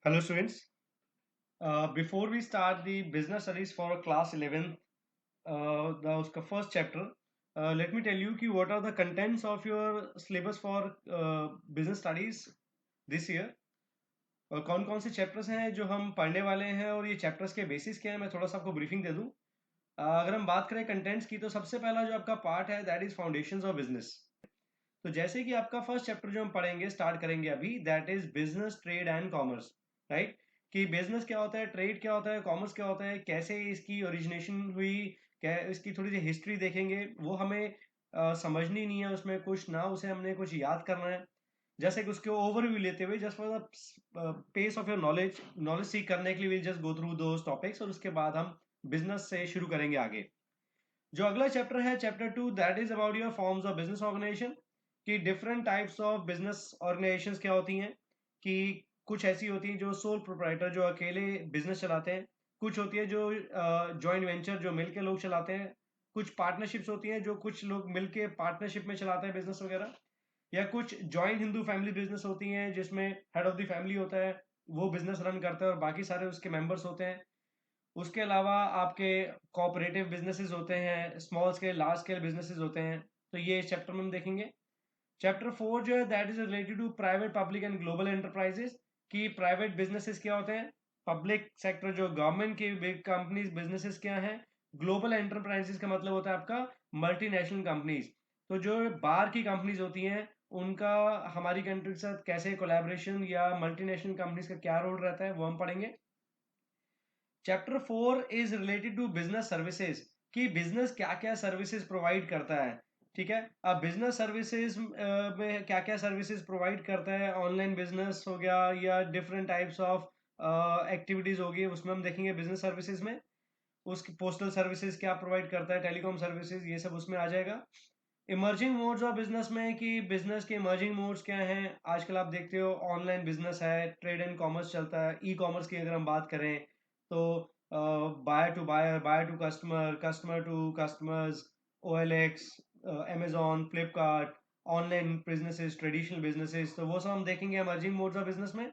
Hello students. Before we start the business studies for class 11, the first chapter, let me tell you कि what are the contents of your syllabus for business studies this year. और कौन कौन से chapters हैं जो हम पढ़ने वाले हैं और ये चैप्टर्स के बेसिस क्या हैं, मैं थोड़ा सा आपको ब्रीफिंग दे दूं। अगर हम बात करें कंटेंट्स की, तो सबसे पहला जो आपका पार्ट है that is foundations of business. तो जैसे कि आपका फर्स्ट चैप्टर जो हम पढ़ेंगे, स्टार्ट करेंगे अभी, that is business, trade and commerce. Right, कि बिजनेस क्या होता है, ट्रेड क्या होता है, कॉमर्स क्या होता है, कैसे इसकी ओरिजिनेशन हुई, क्या इसकी थोड़ी सी हिस्ट्री देखेंगे। वो हमें समझनी नहीं है उसमें कुछ ना, उसे हमने कुछ याद करना है। जैसे कि उसके ओवरव्यू लेते हुए, just for the pace of your knowledge knowledge सीख करने के लिए, will just go through those topics, और उसके बाद हम बिजनेस से शुरू करेंगे आगे। जो अगला चैप्टर है, chapter 2, that is about your forms of business organization, कि different types of business organizations क्या होती हैं। कि कुछ ऐसी होती हैं जो सोल प्रोप्राइटर, जो अकेले बिजनेस चलाते हैं। कुछ होती है जो जॉइंट वेंचर, जो मिलके लोग चलाते हैं। कुछ पार्टनरशिप्स होती हैं जो कुछ लोग मिलके पार्टनरशिप में चलाते हैं बिजनेस वगैरह। या कुछ जॉइंट हिंदू फैमिली बिजनेस होती हैं जिसमें हेड ऑफ द फैमिली होता है, वो बिजनेस रन करता है और बाकी सारे उसके मेंबर्स होते हैं। उसके अलावा आपके कोऑपरेटिव बिजनेसेस होते हैं, small scale large scale businesses होते हैं। तो ये इस चैप्टर में हम देखेंगे। चैप्टर 4 जो है that is related to private, public and global enterprises, कि प्राइवेट बिजनेसेस क्या होते हैं, पब्लिक सेक्टर जो गवर्नमेंट की बिग कंपनीज बिजनेसेस क्या हैं, ग्लोबल एंटरप्राइजेस का मतलब होता है आपका मल्टीनेशनल कंपनीज। तो जो बाहर की कंपनीज होती हैं, उनका हमारी कंट्री के साथ कैसे कोलैबोरेशन, या मल्टीनेशनल कंपनीज का क्या रोल रहता है, वो हम पढ़ेंगे। Chapter 4 is related to business services, कि बिजनेस क्या क्या सर्विसेज प्रोवाइड करता है। ठीक है, अब बिजनेस सर्विसेज में क्या क्या सर्विसेज प्रोवाइड करता है, ऑनलाइन बिजनेस हो गया या डिफरेंट टाइप्स ऑफ एक्टिविटीज होगी, उसमें हम देखेंगे बिजनेस सर्विसेज में। उसकी पोस्टल सर्विसेज क्या प्रोवाइड करता है, टेलीकॉम सर्विसेज, ये सब उसमें आ जाएगा। इमर्जिंग मोड्स ऑफ बिजनेस में, कि बिजनेस के इमर्जिंग मोड्स क्या हैं। आजकल आप देखते हो ऑनलाइन बिजनेस है, ट्रेड एंड कॉमर्स चलता है। ई कॉमर्स की अगर हम बात करें तो buyer to buyer, buyer to customer, customer to customers, OLX, Amazon, Flipkart, online businesses, traditional businesses, तो वो सब हम देखेंगे इमर्जिंग मोड्स ऑफ बिजनेस में।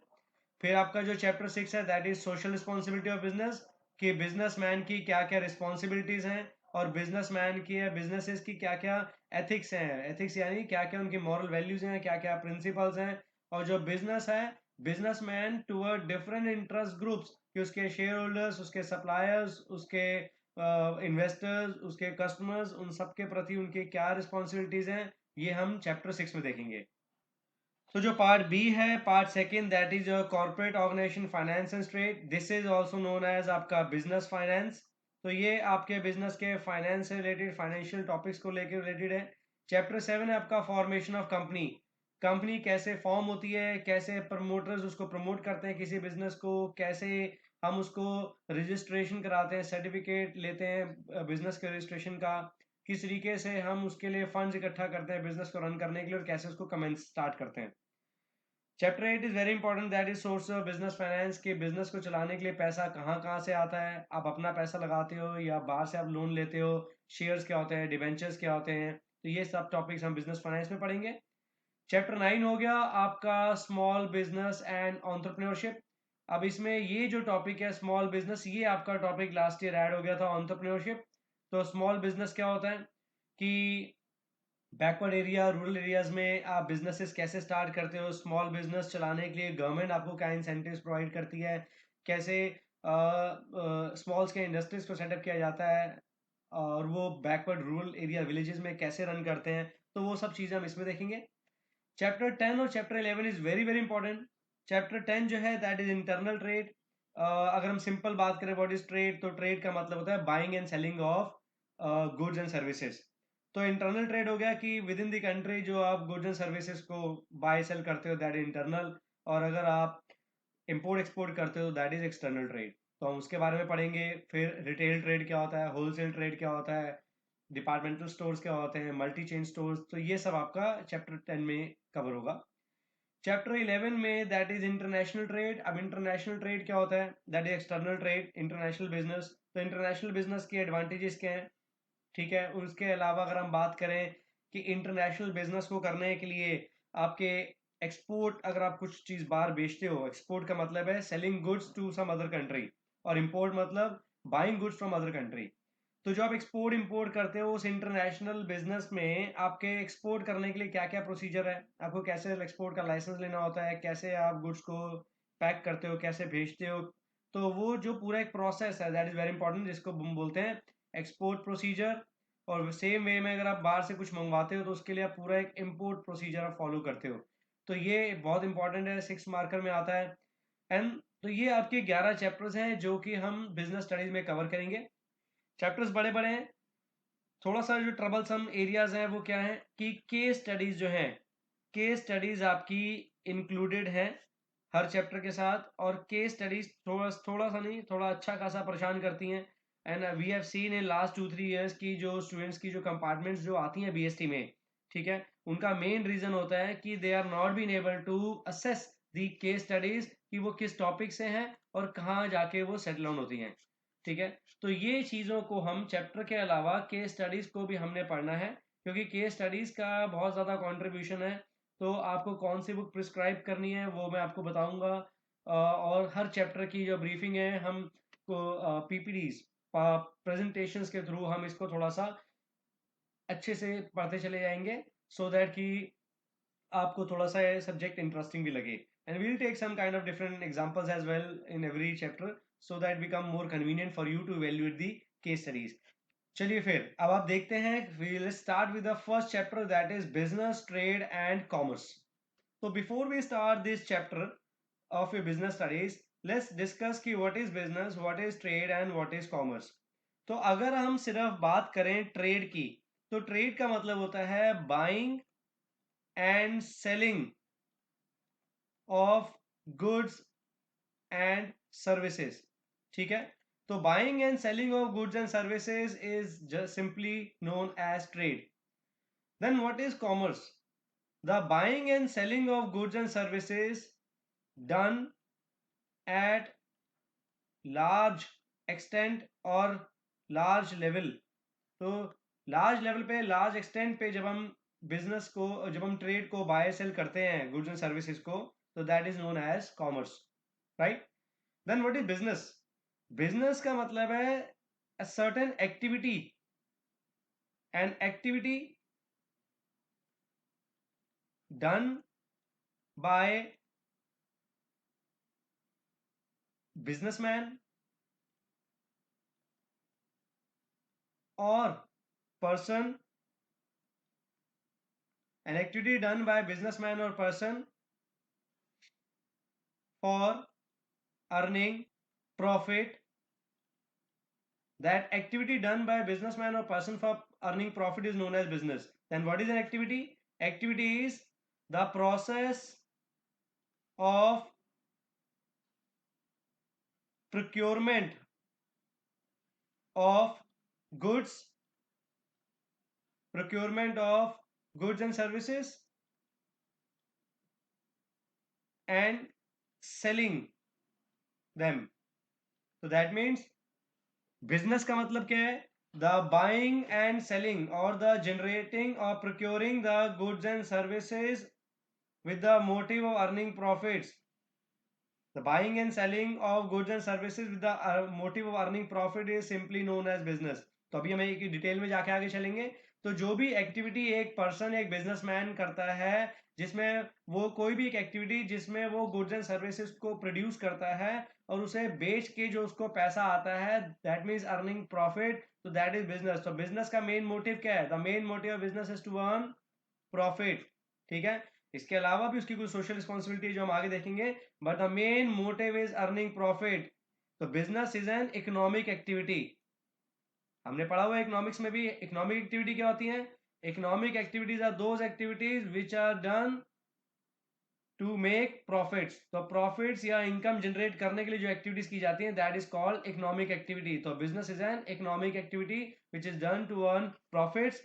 फिर आपका जो चैप्टर 6 है that is social responsibility of business, कि बिजनेसमैन की क्या क्या रिस्पॉन्सिबिलिटीज हैं, और बिजनेसमैन की या बिजनेसेस की क्या क्या एथिक्स हैं। एथिक्स यानी क्या क्या उनकी मॉरल वैल्यूज हैं, क्या क्या प्रिंसिपल्स हैं। और जो बिजनेस है, businessman toward different interest groups, कि उसके शेयर होल्डर्स, उसके सप्लायर्स, उसके इन्वेस्टर्स, उसके कस्टमर्स, उन सबके प्रति उनकी क्या रिस्पॉन्सिबिलिटीज हैं, ये हम चैप्टर 6 में देखेंगे। तो जो पार्ट बी है, part second, that is corporate organisation, finance and trade, this is also known as आपका बिजनेस फाइनेंस। तो ये आपके बिजनेस के फाइनेंस से रिलेटेड, फाइनेंशियल टॉपिक्स को लेकर रिलेटेड है। चैप्टर 7 है आपका फॉर्मेशन ऑफ कंपनी, कंपनी कैसे फॉर्म होती है, कैसे प्रमोटर्स उसको प्रमोट करते हैं किसी बिजनेस को, कैसे हम उसको रजिस्ट्रेशन कराते हैं, सर्टिफिकेट लेते हैं बिजनेस के रजिस्ट्रेशन का, किस तरीके से हम उसके लिए फंड्स इकट्ठा करते हैं बिजनेस को रन करने के लिए, और कैसे उसको कमेंस स्टार्ट करते हैं। Chapter 8 is very important, that is source of business finance, के बिजनेस को चलाने के लिए पैसा कहाँ कहाँ से आता है। आप अपना पैसा लगाते हो या बाहर से आप लोन लेते हो, शेयर्स क्या होते हैं, डिबेंचर्स क्या होते हैं, तो ये सब टॉपिक्स हम बिजनेस फाइनेंस में पढ़ेंगे। चैप्टर 9 हो गया आपका स्मॉल बिजनेस एंड एंटरप्रेन्योरशिप। अब इसमें ये जो टॉपिक है स्मॉल बिजनेस, ये आपका टॉपिक लास्ट ईयर ऐड हो गया था, एंटरप्रेन्योरशिप। तो स्मॉल बिजनेस क्या होता है, कि बैकवर्ड एरिया, रूरल एरियाज में आप बिजनेसेस कैसे स्टार्ट करते हो, स्मॉल बिजनेस चलाने के लिए गवर्नमेंट आपको क्या इंसेंटिव्स प्रोवाइड करती है, कैसे स्मॉल स्केल इंडस्ट्रीज को सेटअप किया जाता है, और वो बैकवर्ड रूरल एरिया विलेजेस में कैसे रन करते हैं, तो वो सब चीज़ें हम इसमें देखेंगे। चैप्टर 10 और chapter 11 is very very important. Chapter 10 जो है दैट इज इंटरनल ट्रेड। अगर हम सिंपल बात करें व्हाट इज ट्रेड, तो ट्रेड का मतलब होता है buying and selling of goods and services. तो इंटरनल ट्रेड हो गया कि विद इन द कंट्री जो आप गुड्स एंड सर्विसेज को बाय सेल करते हो, दैट इज इंटरनल। और अगर आप इंपोर्ट एक्सपोर्ट करते हो, दैट इज एक्सटर्नल ट्रेड। तो हम उसके बारे में पढ़ेंगे। फिर रिटेल ट्रेड क्या होता है, होलसेल ट्रेड क्या होता है, डिपार्टमेंटल स्टोर्स क्या होते हैं, मल्टी चेन स्टोर्स, तो ये सब आपका चैप्टर 10 में कवर होगा। चैप्टर 11 में दैट इज इंटरनेशनल ट्रेड। अब इंटरनेशनल ट्रेड क्या होता है, that is external trade, international business. तो इंटरनेशनल बिजनेस के एडवांटेजेस क्या हैं, ठीक है। उसके अलावा अगर हम बात करें कि इंटरनेशनल बिजनेस को करने के लिए आपके एक्सपोर्ट, अगर आप कुछ चीज बाहर बेचते हो, एक्सपोर्ट का मतलब है selling goods to some other country, और इंपोर्ट मतलब buying goods from other country. तो जो आप एक्सपोर्ट इंपोर्ट करते हो उस इंटरनेशनल बिजनेस में आपके एक्सपोर्ट करने के लिए क्या क्या प्रोसीजर है, आपको कैसे एक्सपोर्ट का लाइसेंस लेना होता है, कैसे आप गुड्स को पैक करते हो, कैसे भेजते हो, तो वो जो पूरा एक प्रोसेस है दैट इज वेरी इंपॉर्टेंट, जिसको हम बोलते हैं एक्सपोर्ट प्रोसीजर। और सेम वे में अगर आप बाहर से कुछ मंगवाते हो तो उसके लिए आप पूरा एक इम्पोर्ट प्रोसीजर आप फॉलो करते हो। तो ये बहुत इंपॉर्टेंट है, 6 मार्कर में आता है। एंड तो ये आपके 11 चैप्टर्स हैं जो कि हम बिजनेस स्टडीज में कवर करेंगे। चैप्टर्स बड़े बड़े हैं, थोड़ा सा जो ट्रबलसम एरियाज हैं वो क्या है कि केस स्टडीज जो हैं, केस स्टडीज आपकी इंक्लूडेड हैं हर चैप्टर के साथ, और केस स्टडीज थोड़ा थोड़ा सा नहीं, थोड़ा अच्छा खासा परेशान करती हैं। And we have seen in last 2-3 years की जो स्टूडेंट्स की जो कंपार्टमेंट्स जो आती हैं बीएसटी में, ठीक है, उनका मेन रीजन होता है कि they are not been able to assess the case studies कि वो किस टॉपिक से हैं और कहाँ जाके वो सेटल डाउन होती हैं, ठीक है। तो ये चीज़ों को हम चैप्टर के अलावा केस स्टडीज़ को भी हमने पढ़ना है, क्योंकि केस स्टडीज़ का बहुत ज़्यादा कंट्रीब्यूशन है। तो आपको कौन सी बुक प्रिस्क्राइब करनी है वो मैं आपको बताऊंगा, और हर चैप्टर की जो ब्रीफिंग है हम को पीपीडीज प्रेजेंटेशंस के थ्रू हम इसको थोड़ा सा अच्छे से पढ़ते चले जाएंगे, सो दैट कि आपको थोड़ा सा सब्जेक्ट इंटरेस्टिंग भी लगे। And we'll take some kind of different examples as well in every chapter, so that become more convenient for you to evaluate the case studies. चलिए फिर अब आप देखते हैं, we'll start with the first chapter that is business, trade and commerce. तो before we start this chapter of your business studies, let's discuss कि what is business, what is trade and what is commerce. तो अगर हम सिर्फ बात करें trade की, तो ट्रेड का मतलब होता है buying and selling of goods and services, ठीक है। तो buying and selling of goods and services is just simply known as trade. Then what is commerce? The buying and selling of goods and services done at large extent और large level. तो large level पे, large extent पे जब हम business को, जब हम trade को बाय सेल करते हैं गुड्स एंड सर्विसेज को, तो that is known as commerce, right. Then what is business? Business का मतलब है a certain activity, an activity done by businessman or person, an activity done by businessman or person for earning profit. That activity done by businessman or person for earning profit is known as business. Then what is an activity? Activity is the process of procurement of goods, procurement of goods and services, and selling them. So that means business का मतलब क्या है? The buying and selling or the generating or procuring the goods and services with the motive of earning profits. The buying and selling of goods and services with the motive of earning profit is simply known as business. तो अभी हम एक detail में जाके आगे चलेंगे। तो जो भी एक्टिविटी एक पर्सन, एक बिजनेसमैन करता है, जिसमें वो कोई भी एक एक्टिविटी जिसमें वो गुड्स एंड सर्विसेज को प्रोड्यूस करता है और उसे बेच के जो उसको पैसा आता है, दैट मीन्स अर्निंग प्रॉफिट, तो दैट इज बिजनेस। तो बिजनेस का मेन मोटिव क्या है? The main motive of business is to earn profit, ठीक है। इसके अलावा भी उसकी कुछ सोशल रिस्पॉन्सिबिलिटी जो हम आगे देखेंगे, but the main motive is earning profit. तो business is an economic activity. हमने पढ़ा हुआ इकोनॉमिक्स में भी, इकोनॉमिक एक्टिविटी क्या होती है? Economic activities are those activities which are done to make profits. तो प्रॉफिट्स या इनकम जनरेट करने के लिए जो एक्टिविटीज की जाती हैं, that is called economic activity. तो business is an economic activity which is done to earn profits,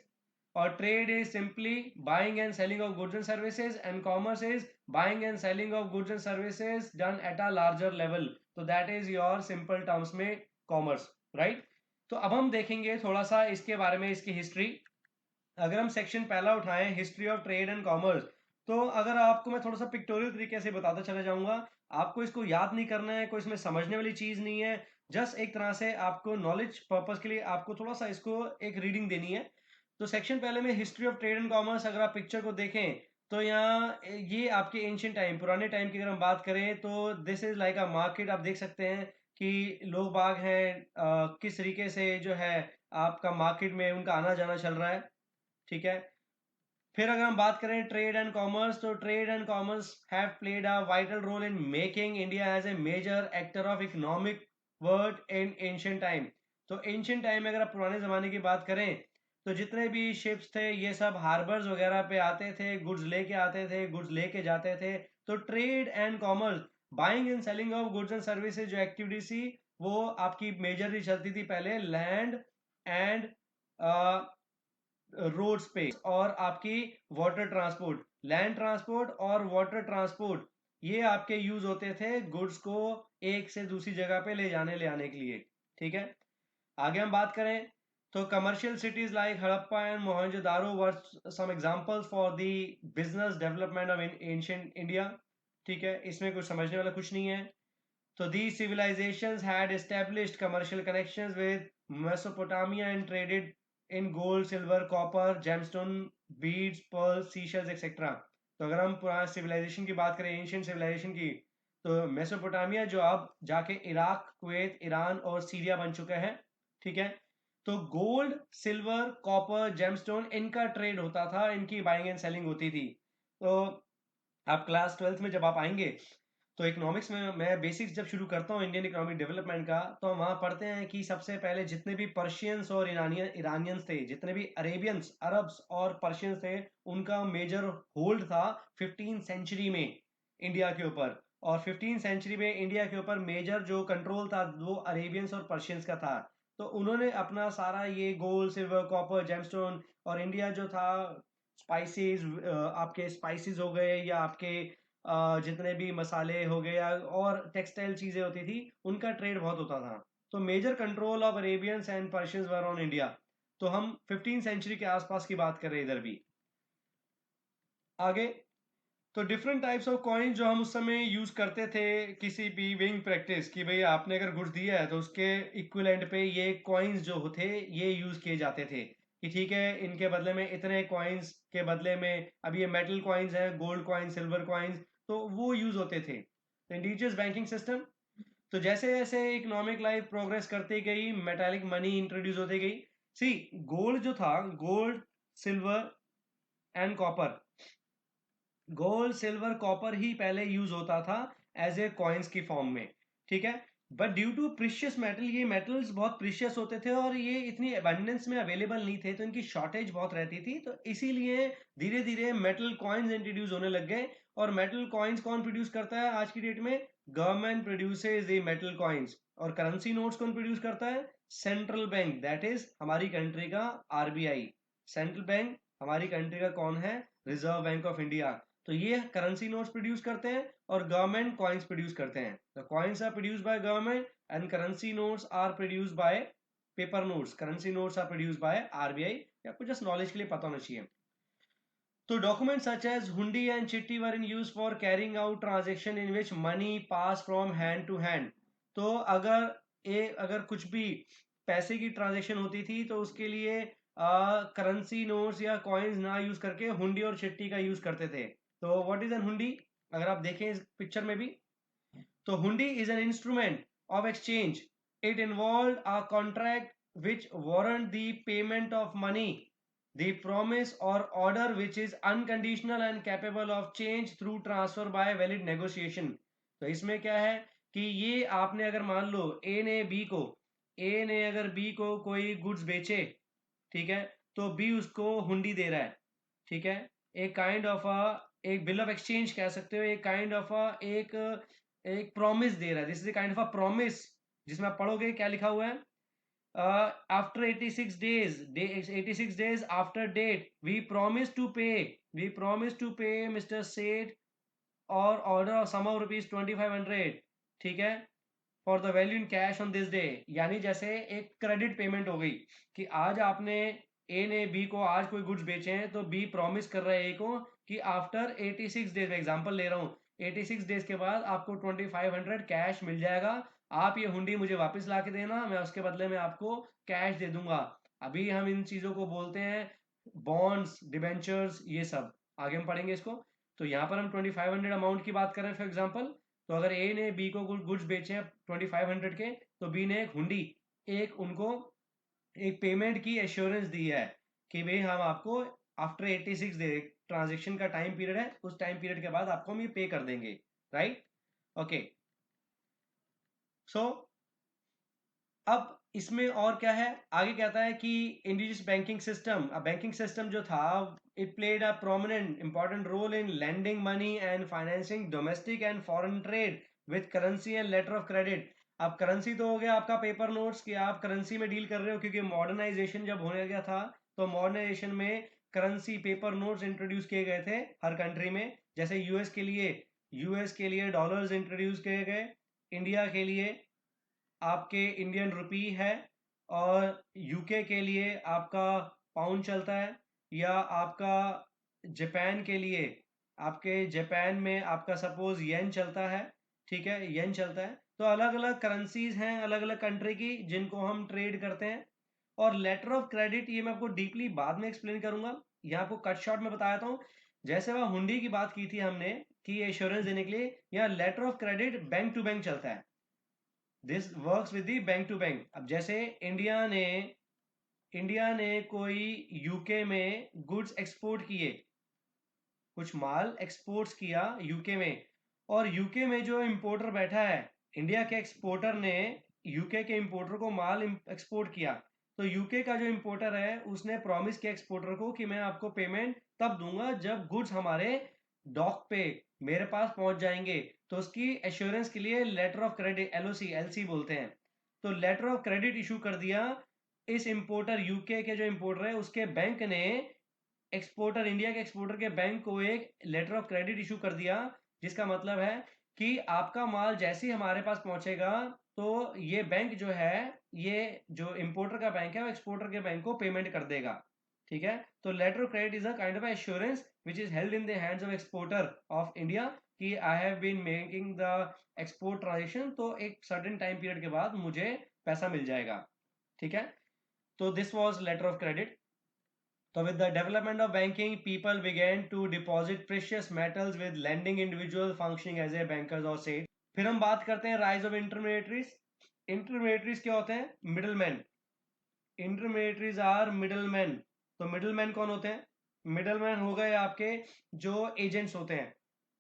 और trade is simply buying and selling of goods and services, and commerce is buying and selling of goods and services done at a larger level. तो that is your simple terms में commerce, right. तो अब हम देखेंगे थोड़ा सा इसके बारे में, इसकी हिस्ट्री। अगर हम सेक्शन पहला उठाएं, history of trade and commerce, तो अगर आपको मैं थोड़ा सा पिक्टोरियल तरीके से बताता चला जाऊंगा, आपको इसको याद नहीं करना है, कोई इसमें समझने वाली चीज नहीं है, जस्ट एक तरह से आपको नॉलेज पर्पस के लिए आपको थोड़ा सा इसको एक रीडिंग देनी है। तो सेक्शन पहले में history of trade and commerce, अगर आप पिक्चर को देखें तो यहाँ ये आपके एंशियंट टाइम, पुराने टाइम की अगर हम बात करें तो this is like a market. आप देख सकते हैं कि लोग बाग हैं, किस तरीके से जो है आपका मार्केट में उनका आना जाना चल रहा है, ठीक है। फिर अगर हम बात करें ट्रेड एंड कॉमर्स, तो trade and commerce have played a vital role in making India as a major actor of economic world in ancient time. तो एंशियंट टाइम में अगर आप पुराने ज़माने की बात करें तो जितने भी शिप्स थे ये सब हार्बर्स वगैरह पे आते थे, गुड्स लेके आते थे, गुड्स लेके जाते थे। तो trade and commerce, buying and selling of goods and services जो एक्टिविटी थी वो आपकी मेजरली चलती थी पहले लैंड एंड रोड स्पेस और आपकी वाटर ट्रांसपोर्ट। लैंड ट्रांसपोर्ट और वाटर ट्रांसपोर्ट ये आपके यूज होते थे गुड्स को एक से दूसरी जगह पे ले आने के लिए, ठीक है। आगे हम बात करें तो commercial cities like Harappa and Mohenjodaro were some examples for the business development of ancient India, ठीक है। इसमें कुछ समझने वाला कुछ नहीं है। तो these civilizations had established commercial connections with Mesopotamia and traded in gold, silver, copper, gemstone, beads, pearls, seashells, etc. तो अगर हम पुराने सिविलाइजेशन की बात करें, एंशियंट सिविलाइजेशन की, तो मेसोपोटामिया जो अब जाके इराक, कुवैत, ईरान और सीरिया बन चुका है, ठीक है। तो गोल्ड, सिल्वर, कॉपर, जेमस्टोन इनका ट्रेड होता था, इनकी बाइंग एंड सेलिंग होती थी। तो आप क्लास 12th में जब आप आएंगे तो इकोनॉमिक्स में मैं बेसिक्स जब शुरू करता हूँ इंडियन इकोनॉमिक डेवलपमेंट का, तो हम वहाँ पढ़ते हैं कि सबसे पहले जितने भी पर्शियंस और ईरानियंस थे, जितने भी अरेबियंस, अरब्स और पर्शियंस थे, उनका मेजर होल्ड था 15 सेंचुरी में इंडिया के ऊपर। और 15 सेंचुरी में इंडिया के ऊपर मेजर जो कंट्रोल था वो अरेबियंस और पर्शियंस का था। तो उन्होंने अपना सारा ये गोल्ड, सिल्वर, कॉपर, जेमस्टोन और इंडिया जो था स्पाइसेस, आपके स्पाइसेस हो गए या आपके जितने भी मसाले हो गए या और टेक्सटाइल चीजें होती थी, उनका ट्रेड बहुत होता था। तो major control of Arabians and Persians were on India. तो हम 15 सेंचुरी के आसपास की बात कर रहे हैं इधर भी। आगे तो डिफरेंट टाइप्स ऑफ कॉइन जो हम उस समय यूज करते थे किसी भी वेइंग प्रैक्टिस की, भाई आपने अगर गुड्स दिया है तो उसके इक्विवेलेंट पे ये कॉइन्स जो होते ये यूज किए जाते थे कि ठीक है इनके बदले में इतने कॉइन्स के बदले में, अब ये मेटल कॉइन्स हैं, गोल्ड कॉइन्स, सिल्वर कॉइन्स, तो वो यूज होते थे। इंडिजियस बैंकिंग सिस्टम, तो जैसे जैसे इकोनॉमिक लाइफ प्रोग्रेस करती गई मेटालिक मनी इंट्रोड्यूस होती गई। सी, गोल्ड जो था, gold, silver and copper, gold, silver, copper ही पहले यूज होता था एज ए कॉइन्स की फॉर्म में, ठीक है। But due to precious metal, ये मेटल्स बहुत प्रीशियस होते थे और ये इतनी अबंडेंस में अवेलेबल नहीं थे, तो इनकी शॉर्टेज बहुत रहती थी, तो इसीलिए धीरे धीरे मेटल कॉइन्स इंट्रोड्यूस होने लग गए। और मेटल कॉइन्स कौन प्रोड्यूस करता है आज की डेट में? Government produces the metal coins. और करेंसी नोट्स कौन प्रोड्यूस करता है? सेंट्रल बैंक, दैट इज हमारी कंट्री का आरबीआई। सेंट्रल बैंक हमारी कंट्री का कौन है? Reserve bank of India. तो ये करेंसी नोट्स प्रोड्यूस करते हैं और गवर्नमेंट कॉइन्स प्रोड्यूस करते हैं। The coins are produced by government and currency notes are produced by paper notes. Currency notes are produced by RBI. आपको जस्ट नॉलेज के लिए पता होना चाहिए। तो document such as hundi and chitthi were in use for carrying out transaction in which money pass from hand to hand. तो अगर कुछ भी पैसे की ट्रांजेक्शन होती थी तो उसके लिए करेंसी नोट्स या कॉइन्स ना यूज करके हुंडी और चिट्ठी का यूज करते थे। तो व्हाट इज एन हुंडी? अगर आप देखें इस पिक्चर में भी, तो हुंडी is an instrument of exchange. It involve a contract which warrant the payment of money, the promise or order which is unconditional and capable of change through transfer by valid negotiation। तो इसमें क्या है कि ये आपने अगर मान लो ए ने अगर बी को कोई गुड्स बेचे, ठीक है, तो बी उसको हुंडी दे रहा है, ठीक है। एक काइंड ऑफ एक बिल ऑफ एक्सचेंज कह सकते हो, एक काइंड ऑफ एक एक प्रॉमिस दे रहा है, this is kind of a promise. जिसमें आप पढ़ोगे क्या लिखा हुआ है, after 86 days, 86 days after date, we promise to pay Mr. Seth or order of sum of rupees 2500, ठीक है, for the value in cash on this day. यानी जैसे एक क्रेडिट पेमेंट हो गई कि आज आपने ए ने बी को आज कोई गुड्स बेचे हैं, तो बी प्रॉमिस कर रहा है ए को कि आफ्टर 86 डेज, एग्जांपल ले रहा हूँ, 86 डेज के बाद आपको 2500 कैश मिल जाएगा, आप ये हुंडी मुझे वापस ला के देना, मैं उसके बदले में आपको कैश दे दूंगा। अभी हम इन चीज़ों को बोलते हैं बॉन्ड्स, डिबेंचर्स, ये सब आगे हम पढ़ेंगे इसको। तो यहाँ पर हम 2500 अमाउंट की बात करें फॉर एग्जाम्पल, तो अगर ए ने बी को गुड्स बेचे हैं 2500 के, तो बी ने एक हुंडी, एक उनको एक पेमेंट की एश्योरेंस दी है कि भाई हम आपको आफ्टर 86 डे, ट्रांजेक्शन का टाइम पीरियड है, उस टाइम पीरियड के बाद आपको हम ये पे कर देंगे, राइट। ओके, सो अब इसमें और क्या है, आगे कहता है कि Indian banking system, banking system जो था, it played a prominent important role in landing money and financing domestic and foreign trade with currency and letter of credit. अब करेंसी तो हो गया आपका पेपर नोट्स, कि आप करेंसी में डील कर रहे हो, क्योंकि मॉडर्नाइजेशन जब होने गया था, तो मॉडर्नाइजेशन में करेंसी पेपर नोट्स इंट्रोड्यूस किए गए थे हर कंट्री में। जैसे यूएस के लिए डॉलर्स इंट्रोड्यूस किए गए, इंडिया के लिए आपके इंडियन रुपी है, और यूके के लिए आपका पाउंड चलता है, या आपका जापान के लिए, आपके जापान में आपका सपोज येन चलता है, ठीक है, येन चलता है। तो अलग अलग करेंसीज हैं अलग अलग कंट्री की जिनको हम ट्रेड करते हैं। और लेटर ऑफ क्रेडिट, ये मैं आपको डीपली बाद में एक्सप्लेन करूंगा, यहाँ आपको कट शॉर्ट में बताया था। जैसे वह हुंडी की बात की थी हमने कि एश्योरेंस देने के लिए, यहाँ letter of credit bank to bank चलता है, this works with the bank to bank. अब जैसे इंडिया ने कोई यूके में गुड्स एक्सपोर्ट किए, कुछ माल एक्सपोर्ट्स किया यूके में, और यूके में जो इंपोर्टर बैठा है, इंडिया के एक्सपोर्टर ने यूके के इंपोर्टर को माल एक्सपोर्ट किया, तो यूके का जो इंपोर्टर है उसने प्रॉमिस किया एक्सपोर्टर को कि मैं आपको पेमेंट तब दूंगा जब गुड्स हमारे डॉक पे मेरे पास पहुंच जाएंगे। तो उसकी एश्योरेंस के लिए letter of credit, LOC, LC बोलते हैं, तो लेटर ऑफ क्रेडिट इशू कर दिया इस इंपोर्टर, यूके के जो इंपोर्टर है उसके बैंक ने एक्सपोर्टर, इंडिया के एक्सपोर्टर के बैंक को एक लेटर ऑफ क्रेडिट इशू कर दिया, जिसका मतलब है कि आपका माल जैसे ही हमारे पास पहुंचेगा, तो ये बैंक जो है, ये जो इंपोर्टर का बैंक है वो एक्सपोर्टर के बैंक को पेमेंट कर देगा, ठीक है। तो letter of credit is a kind of assurance which is held in the hands of exporter of India, कि I have been making the export transaction, तो एक सर्टेन टाइम पीरियड के बाद मुझे पैसा मिल जाएगा, ठीक है। तो this was later of credit. So with the development of banking, people began to deposit precious metals with lending individuals functioning as a bankers or safe. फिर हम बात करते हैं राइज ऑफ इंटरमीडिएटरीज। इंटरमीडिएटरीज क्या होते हैं? मिडलमैन। Intermediaries are middleman. तो middleman कौन होते हैं? मिडलमैन हो गए आपके जो एजेंट्स होते हैं,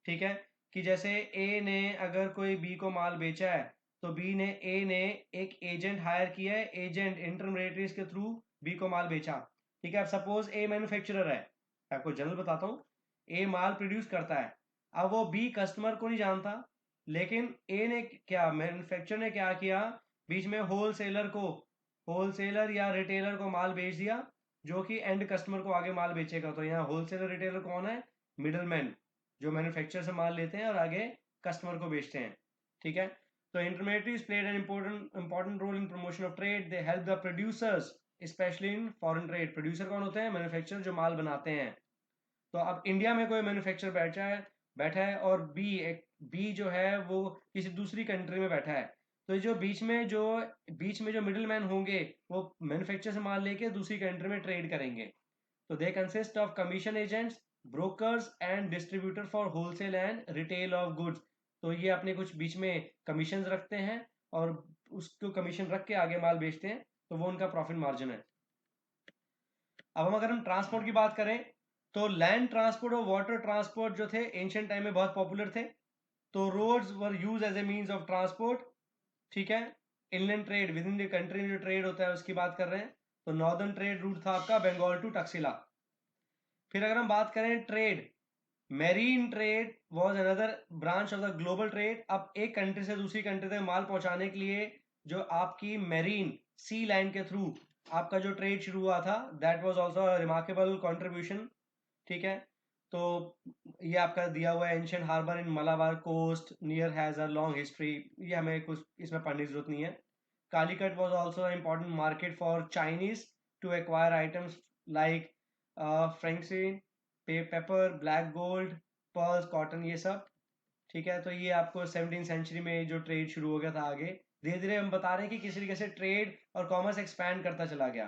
ठीक है। कि जैसे ए ने अगर कोई बी को माल बेचा है, तो ए ने एक एजेंट हायर किया है, एजेंट इंटरमीडिएटरीज के थ्रू बी को माल बेचा, ठीक है। अब सपोज ए मैन्युफैक्चरर है, आपको जनरल बताता हूँ, ए माल प्रोड्यूस करता है, अब वो बी कस्टमर को नहीं जानता, लेकिन ए ने क्या, मैन्युफैक्चरर ने क्या किया, बीच में होलसेलर या रिटेलर को माल बेच दिया, जो कि एंड कस्टमर को आगे माल बेचेगा। तो यहाँ होलसेलर रिटेलर कौन है? मिडलमैन, जो मैन्युफैक्चर से माल लेते हैं और आगे कस्टमर को बेचते हैं, ठीक है। तो intermediaries played an important role in promotion of trade, they help the producers specially in foreign trade. Producer कौन होते हैं? मैन्युफैक्चरर, जो माल बनाते हैं। तो अब इंडिया में कोई मैन्युफैक्चरर बैठा है और बी जो है वो किसी दूसरी कंट्री में बैठा है, तो जो बीच में जो मिडिल मैन होंगे, वो मैन्युफैक्चरर से माल लेके दूसरी कंट्री में ट्रेड करेंगे। तो they consist of commission agents, brokers and distributor for wholesale and retail of goods. तो ये अपने कुछ बीच में कमीशन रखते हैं, और उसको कमीशन रख के आगे माल बेचते हैं, तो वो उनका प्रॉफिट मार्जिन है। अब अगर हम ट्रांसपोर्ट की बात करें, तो लैंड ट्रांसपोर्ट और वाटर ट्रांसपोर्ट जो थे एंशियंट टाइम में बहुत पॉपुलर थे। तो roads were use as a means of transport, ठीक है। Inland trade within the country में जो ट्रेड होता है उसकी बात कर रहे हैं, तो नॉर्दर्न ट्रेड रूट था आपका बंगाल टू टक्सिला। फिर अगर हम बात करें trade, marine trade was another branch of the global trade. अब एक कंट्री से दूसरी कंट्री तक माल पहुंचाने के लिए जो आपकी मैरीन सी लाइन के थ्रू आपका जो ट्रेड शुरू हुआ था, that was also remarkable contribution, ठीक है। तो ये आपका दिया हुआ है, ancient harbour in Malabar coast near has a long history, ये हमें कुछ इसमें पढ़ने की जरूरत नहीं है। Calicut was also important market for Chinese to acquire items like frankincense, pepper, black gold, pearls, cotton, ये सब। ठीक है, तो ये आपको 17th सेंचुरी में जो ट्रेड शुरू हो गया था। आगे धीरे धीरे हम बता रहे हैं कि किस तरीके से ट्रेड और कॉमर्स एक्सपैंड करता चला गया।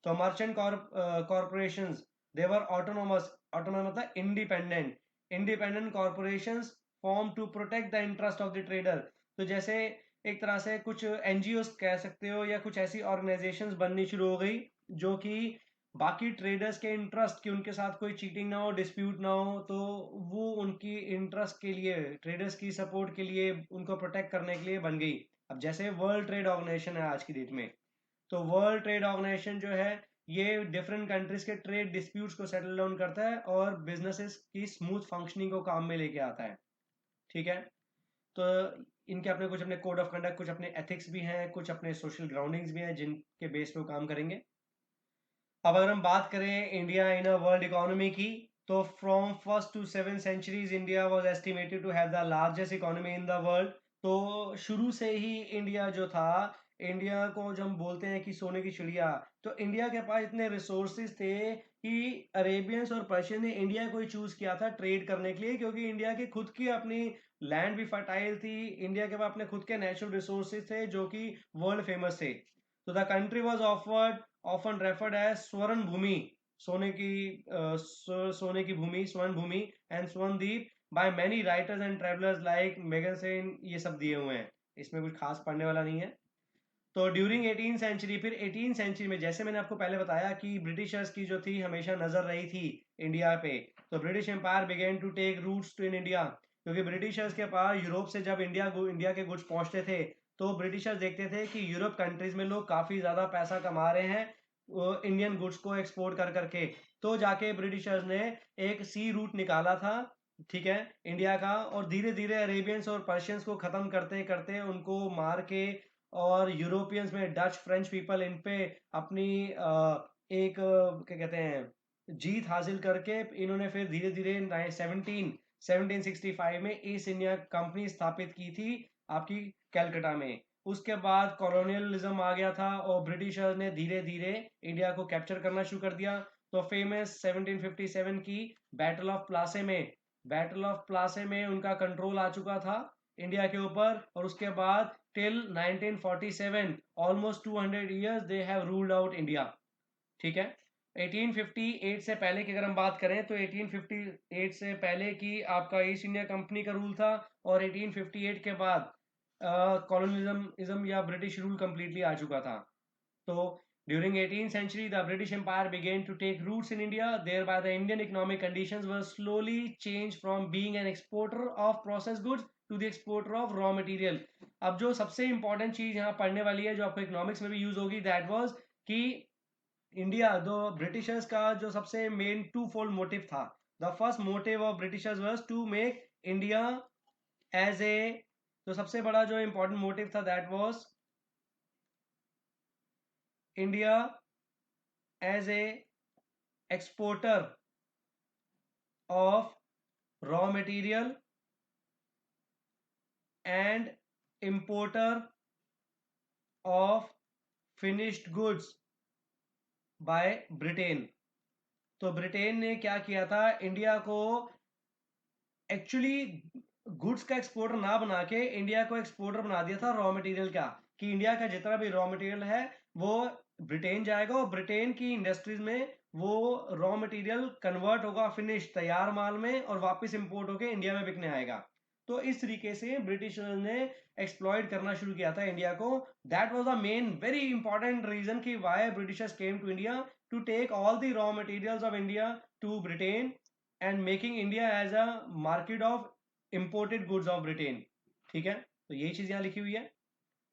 तो merchant corporations, they were autonomous, autonomous मतलब independent, independent corporations form to protect the interest of the trader. तो जैसे एक तरह से कुछ एनजीओ कह सकते हो, या कुछ ऐसी ऑर्गेनाइजेशंस बननी शुरू हो गई जो कि बाकी ट्रेडर्स के इंटरेस्ट की, उनके साथ कोई चीटिंग ना हो, डिस्प्यूट ना हो, तो वो उनकी इंटरेस्ट के लिए, ट्रेडर्स की सपोर्ट के लिए, उनको प्रोटेक्ट करने के लिए बन गई। अब जैसे वर्ल्ड ट्रेड ऑर्गेनाइजेशन है आज की डेट में, तो वर्ल्ड ट्रेड ऑर्गेनाइजेशन जो है ये डिफरेंट कंट्रीज के ट्रेड डिस्प्यूट्स को सेटल डाउन करता है और बिजनेसेस की स्मूथ फंक्शनिंग को काम में लेके आता है। ठीक है, तो इनके अपने कुछ अपने कोड ऑफ कंडक्ट, कुछ अपने एथिक्स भी हैं, कुछ अपने सोशल ग्राउंडिंग्स भी हैं जिनके बेस पे वो काम करेंगे। अब अगर हम बात करें India in a world economy की, तो from first to 7th centuries India was estimated to have the largest economy in the world. तो शुरू से ही इंडिया जो था, इंडिया को जब हम बोलते हैं कि सोने की चिड़िया, तो इंडिया के पास इतने रिसोर्सेज थे कि अरेबियंस और पर्शियन ने इंडिया को ही चूज किया था ट्रेड करने के लिए, क्योंकि इंडिया की खुद की अपनी लैंड भी फर्टाइल थी, इंडिया के पास अपने खुद के नेचुरल रिसोर्सेज थे जो कि वर्ल्ड फेमस थे। तो the country was offered often referred as Swarna Bhumi, सोने की सोने की भूमि, Swarna Bhumi and Swarnadweep, by many writers and travellers like Megasthenes, ये सब दिए हुए हैं, इसमें कुछ खास पढ़ने वाला नहीं है। तो ड्यूरिंग 18th सेंचुरी, फिर 18th सेंचुरी में जैसे मैंने आपको पहले बताया कि ब्रिटिशर्स की जो थी हमेशा नजर रही थी इंडिया पे, तो British empire began to take roots to in India, क्योंकि ब्रिटिशर्स के पास यूरोप से जब इंडिया के गुड्स पहुंचते थे, तो ब्रिटिशर्स देखते थे कि यूरोप कंट्रीज में लोग काफी ज्यादा पैसा कमा रहे हैं इंडियन गुड्स को एक्सपोर्ट कर करके। तो जाके ब्रिटिशर्स ने एक सी रूट निकाला था, ठीक है, इंडिया का, और धीरे धीरे अरेबियंस और पर्शियंस को खत्म करते करते उनको मार के, और यूरोपियंस में डच, फ्रेंच पीपल, इन पे अपनी एक क्या कहते हैं जीत हासिल करके, इन्होंने फिर धीरे धीरे 1765 में ईस्ट इंडिया कंपनी स्थापित की थी आपकी कलकत्ता में। उसके बाद कॉलोनियलिज्म आ गया था और ब्रिटिशर्स ने धीरे धीरे इंडिया को कैप्चर करना शुरू कर दिया। तो फेमस 1757 की बैटल ऑफ प्लासे में, उनका कंट्रोल आ चुका था इंडिया के ऊपर, और उसके बाद till 1947 almost 200 years they have ruled out India. ठीक है, 1858 से पहले की अगर हम बात करें, तो 1858 से पहले की आपका ईस्ट इंडिया कंपनी का रूल था, और 1858 के बाद कॉलोनिज्म या ब्रिटिश रूल कंप्लीटली आ चुका था। तो during 18th century, the British Empire began to take roots in India. Thereby, the Indian economic conditions were slowly changed from being an exporter of processed goods to the exporter of raw material. अब जो सबसे important चीज यहाँ पढ़ने वाली है, जो आपको इकोनॉमिक्स में भी यूज होगी, दैट वाज कि इंडिया, दो ब्रिटिशर्स का जो सबसे मेन टू फोल्ड मोटिव था, the first motive of Britishers was to make India as a, तो सबसे बड़ा जो इंपॉर्टेंट मोटिव था that was India as a exporter of raw material and importer of finished goods by Britain. तो Britain ने क्या किया था, इंडिया को एक्चुअली गुड्स का एक्सपोर्टर ना बना के इंडिया को एक्सपोर्टर बना दिया था रॉ मटेरियल का, कि इंडिया का जितना भी रॉ मटेरियल है वो ब्रिटेन जाएगा, और ब्रिटेन की इंडस्ट्रीज में वो रॉ मटेरियल कन्वर्ट होगा फिनिश तैयार माल में, और वापस इंपोर्ट होकर इंडिया में बिकने आएगा। तो इस तरीके से ब्रिटिशर्स ने एक्सप्लॉइट करना शुरू किया था इंडिया को। That was the main very important reason कि why Britishers came to India, to take all the raw materials of India to Britain and making India as a market of imported goods of Britain. ठीक है, तो यही चीज यहाँ लिखी हुई है।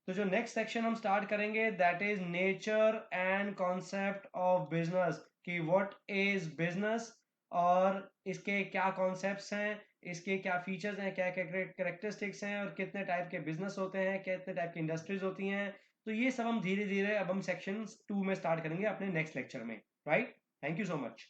तो जो नेक्स्ट सेक्शन हम स्टार्ट करेंगे that is nature and concept of business, कि व्हाट इज बिजनेस, और इसके क्या कॉन्सेप्ट्स हैं, इसके क्या फीचर्स हैं, क्या क्या करेक्टरिस्टिक्स हैं, और कितने टाइप के बिजनेस होते हैं, कितने टाइप की इंडस्ट्रीज होती हैं। तो ये सब हम धीरे धीरे अब हम सेक्शन 2 में स्टार्ट करेंगे अपने नेक्स्ट लेक्चर में। Right, thank you so much.